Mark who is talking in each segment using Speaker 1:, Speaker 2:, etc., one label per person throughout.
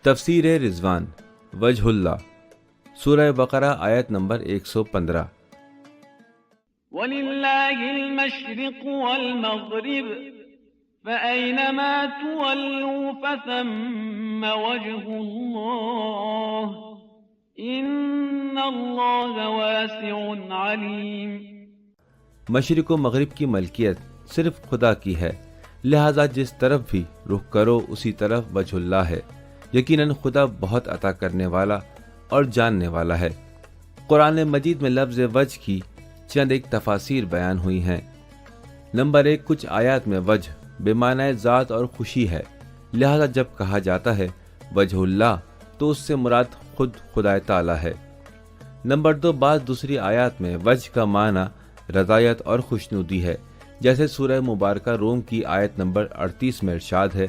Speaker 1: تفسیر رضوان وجہ اللہ سورہ بقرہ آیت نمبر 115۔
Speaker 2: وَلِلَّهِ الْمَشْرِقُ وَالْمَغْرِبُ فَأَيْنَمَا تُوَلُّوا فَثَمَّ وَجْهُ اللَّهِ إِنَّ اللَّهَ وَاسِعٌ عَلِيمٌ۔
Speaker 1: مشرق و مغرب کی ملکیت صرف خدا کی ہے، لہذا جس طرف بھی رخ کرو اسی طرف وجہ اللہ ہے۔ یقیناً خدا بہت عطا کرنے والا اور جاننے والا ہے۔ قرآن مجید میں لفظ وجہ کی چند ایک تفاسیر بیان ہوئی ہیں۔ نمبر 1، کچھ آیات میں وجہ بے معنی ذات اور خوشی ہے، لہذا جب کہا جاتا ہے وجہ اللہ تو اس سے مراد خود خدا تعالی ہے۔ نمبر 2، بعض دوسری آیات میں وجہ کا معنی رضایت اور خوشنودی ہے، جیسے سورہ مبارکہ روم کی آیت نمبر 38 میں ارشاد ہے،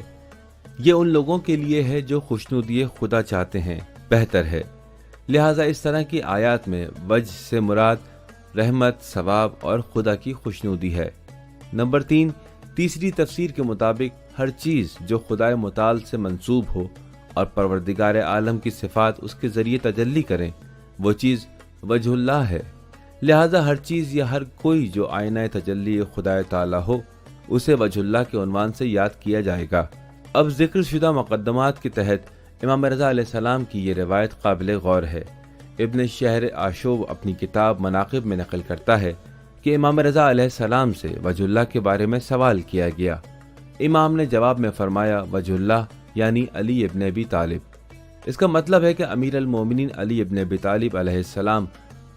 Speaker 1: یہ ان لوگوں کے لیے ہے جو خوشنودی خدا چاہتے ہیں، بہتر ہے۔ لہٰذا اس طرح کی آیات میں وجہ سے مراد رحمت، ثواب اور خدا کی خوشنودی ہے۔ نمبر 3، تیسری تفسیر کے مطابق ہر چیز جو خدا متعال سے منسوب ہو اور پروردگار عالم کی صفات اس کے ذریعے تجلی کریں، وہ چیز وجہ اللہ ہے۔ لہٰذا ہر چیز یا ہر کوئی جو آئینہ تجلی خدا تعالی ہو اسے وجہ اللہ کے عنوان سے یاد کیا جائے گا۔ اب ذکر شدہ مقدمات کے تحت امام رضا علیہ السلام کی یہ روایت قابل غور ہے۔ ابن شہر آشوب اپنی کتاب مناقب میں نقل کرتا ہے کہ امام رضا علیہ السلام سے وجہ اللہ کے بارے میں سوال کیا گیا۔ امام نے جواب میں فرمایا، وجہ اللہ یعنی علی ابن ابی طالب۔ اس کا مطلب ہے کہ امیر المومنین علی ابن ابی طالب علیہ السلام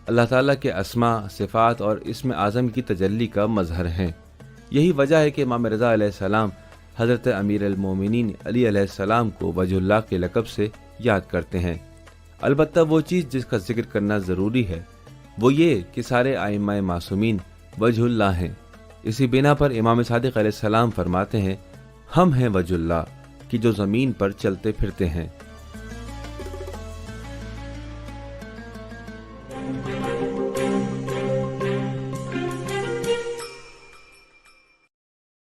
Speaker 1: اللہ تعالیٰ کے اسماء، صفات اور اسم اعظم کی تجلی کا مظہر ہیں۔ یہی وجہ ہے کہ امام رضا علیہ السلام حضرت امیر المومنین علی علیہ السلام کو وجہ اللہ کے لقب سے یاد کرتے ہیں۔ البتہ وہ چیز جس کا ذکر کرنا ضروری ہے وہ یہ کہ سارے ائمہ معصومین وجہ اللہ ہیں۔ اسی بنا پر امام صادق علیہ السلام فرماتے ہیں، ہم ہیں وجہ اللہ کہ جو زمین پر چلتے پھرتے ہیں۔